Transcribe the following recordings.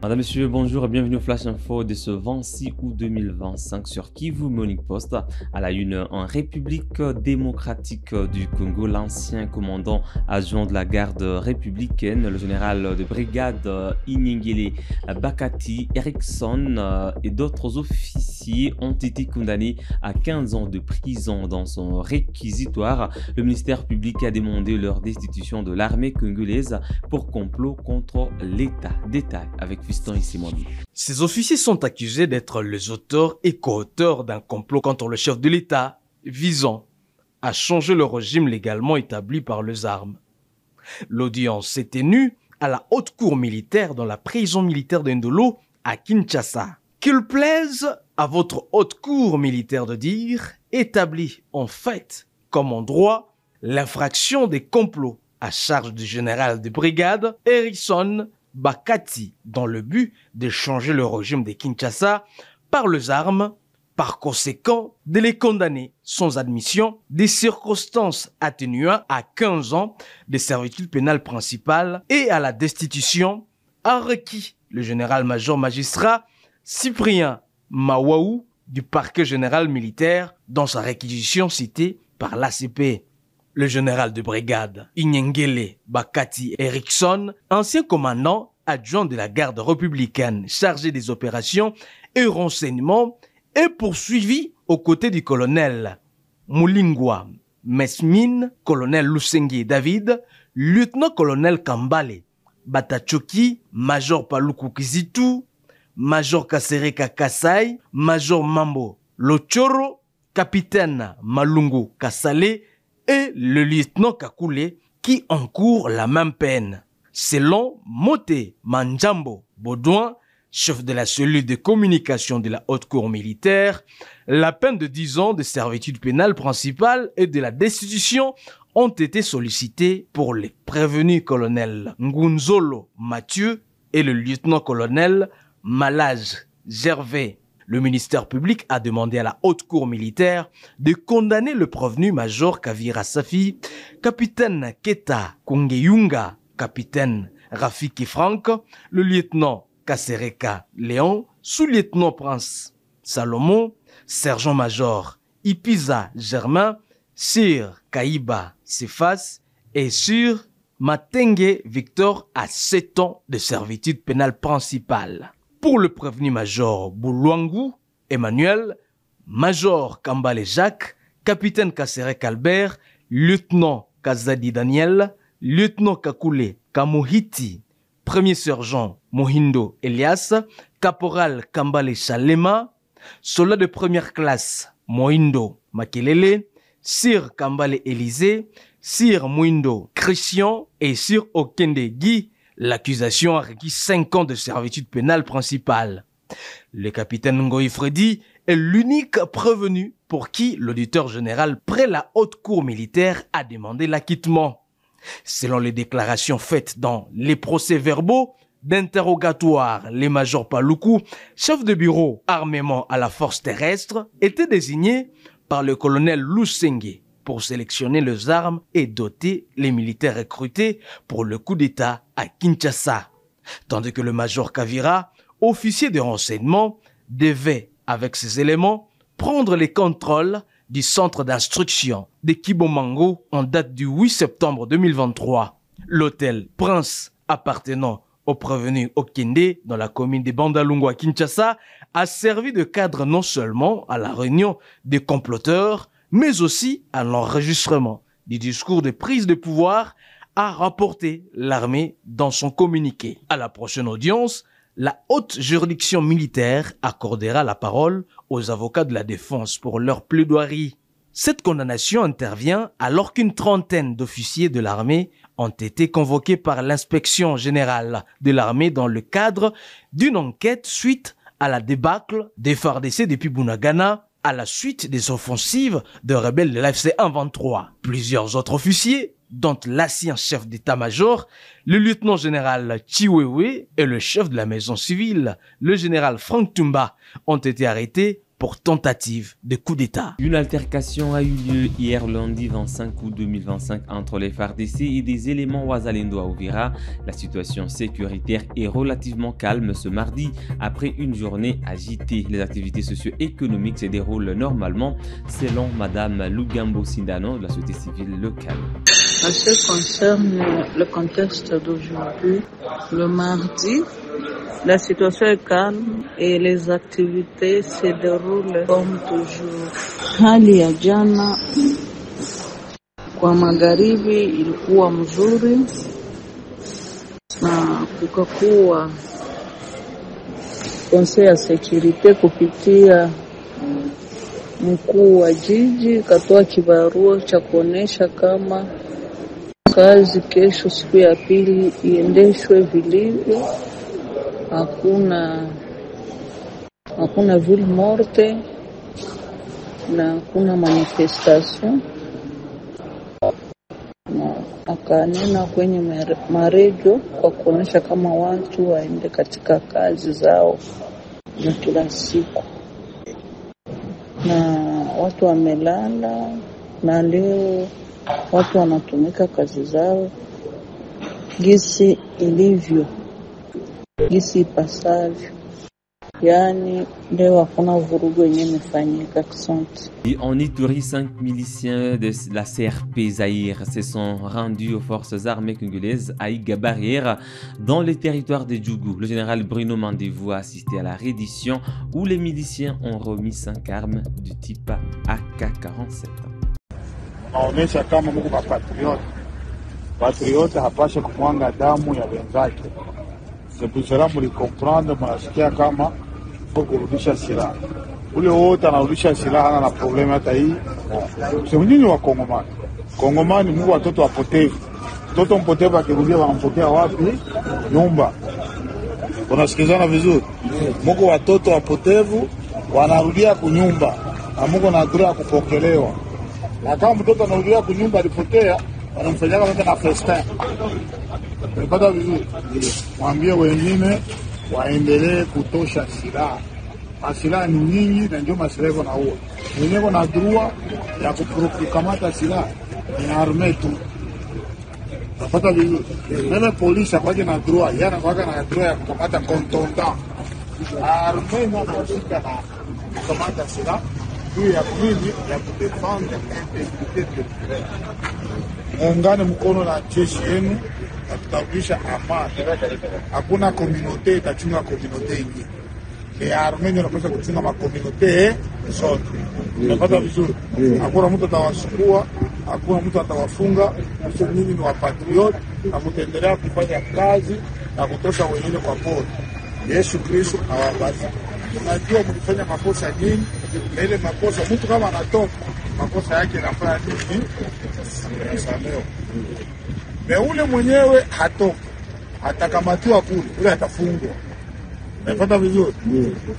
Madame, Monsieur, bonjour et bienvenue au Flash Info de ce 26 août 2025 sur Kivu Morning Post. À la une, en République démocratique du Congo, l'ancien commandant adjoint de la garde républicaine, le général de brigade Inyengele Bakati Erickson et d'autres officiers ont été condamnés à 15 ans de prison dans son réquisitoire. Le ministère public a demandé leur destitution de l'armée congolaise pour complot contre l'État. Détail avec Fiston Issimoni. Ces officiers sont accusés d'être les auteurs et co-auteurs d'un complot contre le chef de l'État visant à changer le régime légalement établi par les armes. L'audience s'est tenue à la haute cour militaire dans la prison militaire d'Indolo à Kinshasa. Qu'il plaise à votre haute cour militaire de dire, établit en fait comme en droit l'infraction des complots à charge du général de brigade Erickson Bakati dans le but de changer le régime de Kinshasa par les armes, par conséquent de les condamner sans admission des circonstances atténuant à 15 ans de servitude pénale principale et à la destitution a requis le général-major magistrat Cyprien Mawaou du parquet général militaire dans sa réquisition citée par l'ACP. Le général de brigade Inyengele Bakati Erickson, ancien commandant adjoint de la garde républicaine chargé des opérations et renseignements, est poursuivi aux côtés du colonel Mulingwa Mesmine, colonel Lusenge David, lieutenant-colonel Kambale Batachoki, major Paluku Kizitu, major Kasereka Kasai, major Mambo Lochoro, capitaine Malungu Kasale et le lieutenant Kakule qui encourt la même peine. Selon Moté Manjambo Baudouin, chef de la cellule de communication de la haute cour militaire, la peine de 10 ans de servitude pénale principale et de la destitution ont été sollicitées pour les prévenus colonels Ngunzolo Mathieu et le lieutenant-colonel Malage Gervais. Le ministère public a demandé à la haute cour militaire de condamner le prévenu major Kavira Safi, capitaine Keta Kungeyunga, capitaine Rafiki Franck, le lieutenant Kasereka Léon, sous-lieutenant Prince Salomon, sergent-major Ipiza Germain, Sir Kaïba Sefas et Sir Matenge Victor à 7 ans de servitude pénale principale. Pour le prévenu major Boulwangu Emmanuel, major Kambale Jacques, capitaine Kasereka Albert, lieutenant Kazadi Daniel, lieutenant Kakule Kamuhiti, premier sergent Mohindo Elias, caporal Kambale Chalema, soldat de première classe Mohindo Makelele, sir Kambale Élysée, sir Mohindo Christian et sir Okende Guy. L'accusation a requis 5 ans de servitude pénale principale. Le capitaine Ngoï Freddy est l'unique prévenu pour qui l'auditeur général près la haute cour militaire a demandé l'acquittement. Selon les déclarations faites dans les procès-verbaux d'interrogatoire, les majors Paluku, chef de bureau armement à la force terrestre, étaient désignés par le colonel Lusenge pour sélectionner les armes et doter les militaires recrutés pour le coup d'État à Kinshasa. Tandis que le major Kavira, officier de renseignement, devait, avec ses éléments, prendre les contrôles du centre d'instruction de Kibomango en date du 8 septembre 2023. L'hôtel Prince appartenant au prévenu Okende dans la commune de Bandalungu à Kinshasa a servi de cadre non seulement à la réunion des comploteurs, mais aussi à l'enregistrement du discours de prise de pouvoir, a rapporté l'armée dans son communiqué. À la prochaine audience, la haute juridiction militaire accordera la parole aux avocats de la défense pour leur plaidoirie. Cette condamnation intervient alors qu'une trentaine d'officiers de l'armée ont été convoqués par l'inspection générale de l'armée dans le cadre d'une enquête suite à la débâcle des FARDC depuis Bunagana à la suite des offensives de rebelles de l'AFC 123. Plusieurs autres officiers, dont l'ancien chef d'état-major, le lieutenant-général Chiwewe et le chef de la maison civile, le général Frank Tumba, ont été arrêtés pour tentative de coup d'État. Une altercation a eu lieu hier lundi 25 août 2025 entre les FARDC et des éléments Wazalendo à Uvira. La situation sécuritaire est relativement calme ce mardi après une journée agitée. Les activités socio-économiques se déroulent normalement selon Madame Lugambo Sindano de la société civile locale. En ce qui concerne le contexte d'aujourd'hui, le mardi, la situation est calme et les activités se déroulent comme toujours. Hali ya jana kwa magharibi ilikuwa mzuri na kukakuwa conseil ya securite kupitia mkuu wa jiji katoa kibarua cha kuonesha kama kazi kesho siku ya pili iendeshwe vilivyo. Hakuna ville morte na hakuna manifestation, na akanena kwenye maredio kwa kuonesha kama watu waende katika kazi zao za kila siku, na watu wamelala na leo watu wanatumika kazi zao gisi ilivyo, gisi ipasavyo. Yani leo hakuna vurugu yenye imefanyika. Et en Ituri, 5 miliciens de la CRP Zaïre se sont rendus aux forces armées congolaises à Iga-Barrière dans le territoire de Djougou. Le général Bruno Mandevou a assisté à la reddition où les miliciens ont remis 5 armes du type AK-47. Naonesha kama Mungu patriote hapashe kumwanga damu ya wenzake. Sepusera mlikomprendre, mnasikia kama faut kurudisha silaha. Ule wote anarudisha silaha hana na problema hata hii. Sio nyinyi wa Kongomani. Kongomani Mungu watoto wapotevu. Mtoto mpotevu akirudia wanampotea wapi? Nyumba. Unasikizana vizuri? Mungu watoto wapotevu wanarudia kunyumba. Na Mungu na adura kupokelewa. Na kama mtoto anarudia kunyumba alipotea, wanamfanyia kama na festin. Unapata vizuri? Mwambie wengine waendelee kutosha silaha. Silaha ni nyingi na ndio masilaha yako naua. Wenyewe na droit ya kukamata silaha ni arme tu. Unapata vizuri? Meme polisi apaje na droit, yana kwa na droit ya kukamata contondant. Arme na kushika na kukamata silaha hiyo ya kunini ya kudefendre integrite territoriale. Muungane mkono na jeshi yenu na tutarudisha amani. Hakuna communauté itachunga communauté ingine. Ni arme ndio inapaswa kuchunga makomunote zote. Unapata vizuri? Hakuna mtu atawasukua, hakuna mtu atawafunga. Sisi nyinyi ni wapatriote na mtaendelea kufanya kazi na kutosha wengine kwa pole. Yesu Kristo awabariki. Unajua mlifanya makosa nyingi, na ile makosa mtu kama anatoka makosa yake yanafanya nini? Samehe. Na ule mwenyewe hatoki, atakamatiwa kule, ule atafungwa. Unapata vizuri?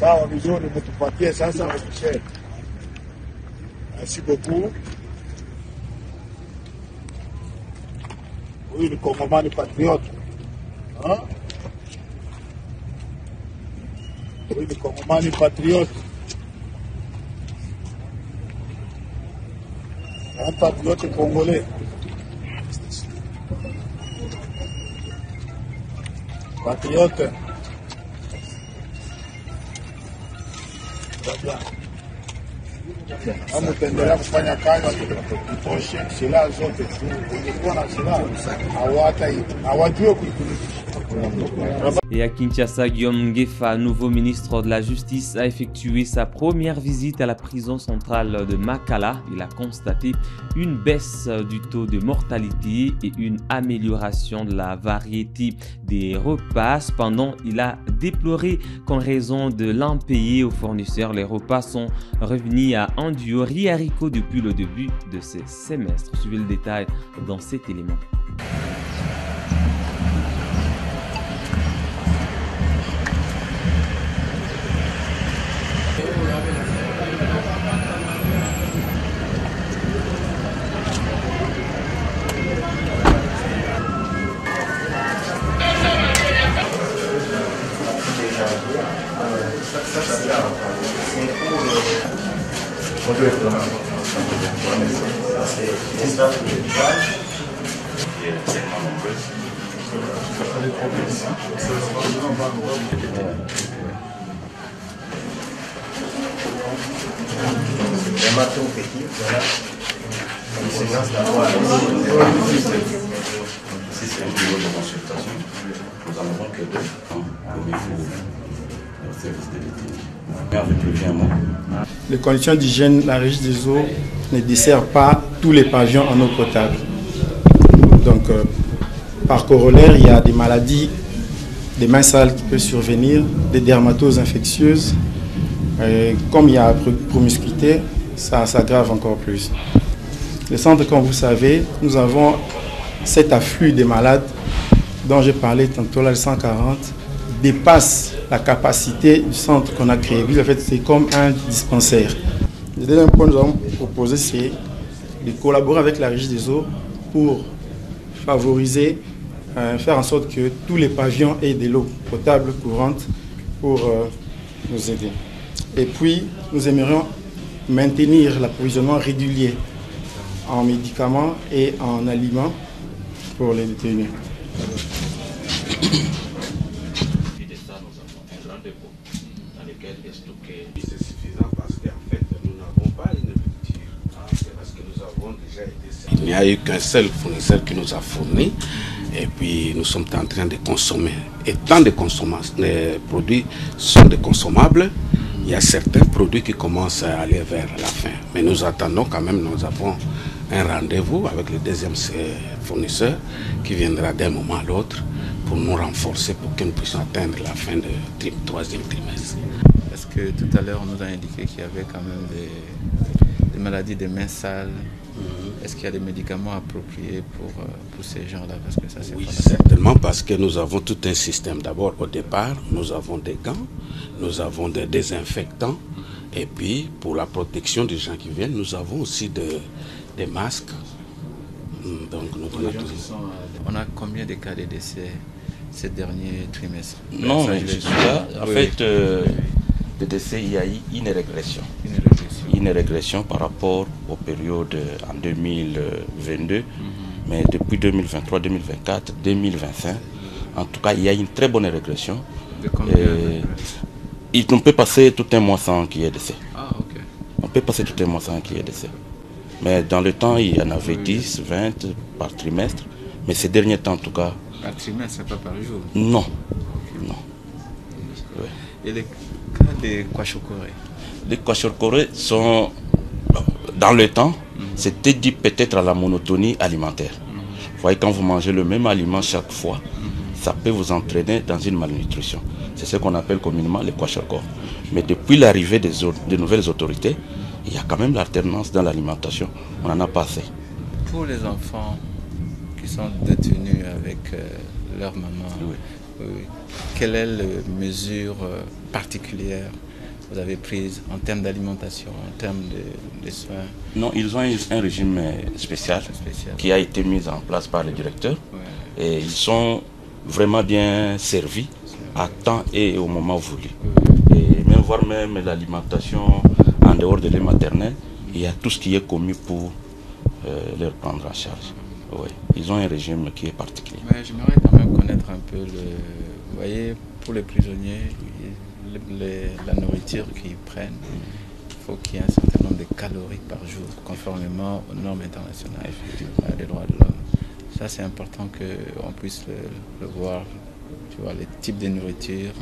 Sawa vizuri, mtupatie sasa officiel. Merci beaucoup. Huyu ni Kongomani patriote. Huyu ni Kongomani patriote. Un patriote congolais. Patriote. Kama utaendelea kufanya kazi itoshe silaha zote. Ukikuwa na silaha hawajue kuitumia. Et à Kinshasa, Guillaume Ngefa, nouveau ministre de la Justice, a effectué sa première visite à la prison centrale de Makala. Il a constaté une baisse du taux de mortalité et une amélioration de la variété des repas. Cependant, il a déploré qu'en raison de l'impayé aux fournisseurs, les repas sont revenus à un duo riz et haricots depuis le début de ce semestre. Suivez le détail dans cet élément. C'est un bureau de consultation. Nous en avons que 2 comme il faut au service de l'été. Avec le bien mot. Les conditions d'hygiène, la Régie des eaux ne dessert pas tous les pavillons en eau potable. Donc, par corollaire, il y a des maladies, des mains sales qui peuvent survenir, des dermatoses infectieuses. Comme il y a promiscuité, ça s'aggrave encore plus. Le centre, comme vous savez, nous avons cet afflux des malades dont j'ai parlé tantôt, là, le 140, dépasse la capacité du centre qu'on a créé. En fait, c'est comme un dispensaire. Le deuxième point que nous avons proposé, c'est de collaborer avec la Régie des eaux pour favoriser, faire en sorte que tous les pavillons aient de l'eau potable courante pour nous aider. Et puis, nous aimerions maintenir l'approvisionnement régulier en médicaments et en aliments pour les détenus. C'est suffisant parce qu'en fait, nous n'avons pas une rupture. Parce que nous avons déjà été... Il n'y a eu qu'un seul fournisseur qui nous a fourni. Et puis, nous sommes en train de consommer. Et tant de les produits sont des consommables, il y a certains produits qui commencent à aller vers la fin. Mais nous attendons quand même, nous avons un rendez-vous avec le deuxième fournisseur qui viendra d'un moment à l'autre pour nous renforcer pour que nous puissions atteindre la fin du troisième trimestre. Parce que tout à l'heure, on nous a indiqué qu'il y avait quand même des maladies des mains sales. Est-ce qu'il y a des médicaments appropriés pour ces gens-là? Parce que ça, c'est oui, certainement, parce que nous avons tout un système. D'abord, au départ, nous avons des gants, nous avons des désinfectants, et puis pour la protection des gens qui viennent, nous avons aussi des masques. Donc, on a combien de cas de décès ces derniers trimestres? Non, mais je suis là. En fait, de décès, il y a eu une régression. Une régression par rapport aux périodes en 2022, mais depuis 2023, 2024, 2025, en tout cas, il y a une très bonne régression. De combien on peut passer tout un mois sans qu'il y ait décès. Ah, ok. On peut passer tout un mois sans qu'il y ait décès. Mais dans le temps, il y en avait 10, 20 par trimestre. Mais ces derniers temps, en tout cas... Par trimestre, pas par jour? Non. Non. Ouais. Et les cas de kwashiorkor? Les kwashiorkor sont... Dans le temps, c'était dû peut-être à la monotonie alimentaire. Vous voyez, quand vous mangez le même aliment chaque fois, ça peut vous entraîner dans une malnutrition. C'est ce qu'on appelle communément les kwashiorkor. Mais depuis l'arrivée des nouvelles autorités, il y a quand même l'alternance dans l'alimentation. On n'en a pas assez. Pour les enfants qui sont détenus avec leur maman, quelle est la mesure particulière que vous avez prise en termes d'alimentation, en termes de soins? Non, ils ont un régime spécial qui a été mis en place par le directeur. Et ils sont vraiment bien servis à temps et au moment voulu. Et même voire même l'alimentation en dehors de lait maternel, il y a tout ce qui est commis pour leur prendre en charge. Oui, ils ont un régime qui est particulier. J'aimerais quand même connaître un peu, vous voyez, pour les prisonniers, la nourriture qu'ils prennent, il faut qu'il y ait un certain nombre de calories par jour, conformément aux normes internationales des droits de l'homme. Ça, c'est important qu'on puisse le voir. Tu vois, les types de nourriture,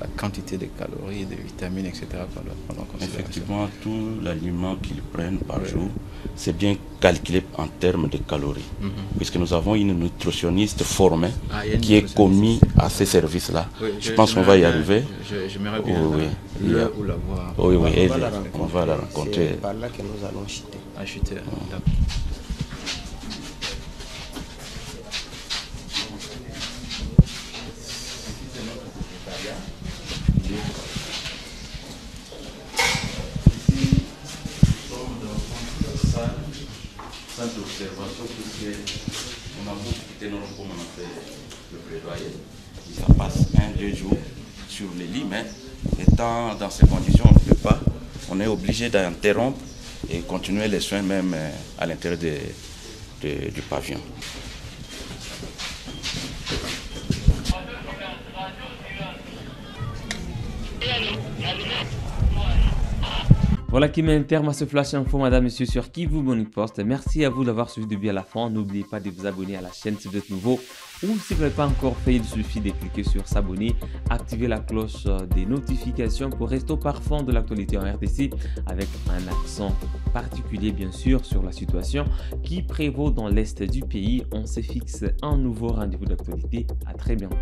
la quantité de calories, de vitamines, etc. Effectivement, tout l'aliment qu'ils prennent par jour, c'est bien calculé en termes de calories. Puisque nous avons une nutritionniste formée qui est commise à ces services-là. Je pense qu'on va y arriver. J'aimerais bien la voir. Oui, on va la rencontrer. C'est par là que nous allons chuter. Chuter. On a beaucoup quitté nos comme on a fait le plaidoyer. Ça passe 1-2 jours sur les lits, mais étant dans ces conditions, on ne peut pas. On est obligé d'interrompre et continuer les soins même à l'intérieur du pavillon. Voilà qui met un terme à ce flash info, madame, monsieur, sur Kivu Morning Post. Merci à vous d'avoir suivi depuis à la fin. N'oubliez pas de vous abonner à la chaîne si vous êtes nouveau ou si vous n'avez pas encore fait, il suffit de cliquer sur s'abonner, activer la cloche des notifications pour rester au parfum de l'actualité en RDC avec un accent particulier bien sûr sur la situation qui prévaut dans l'est du pays. On se fixe un nouveau rendez-vous d'actualité. À très bientôt.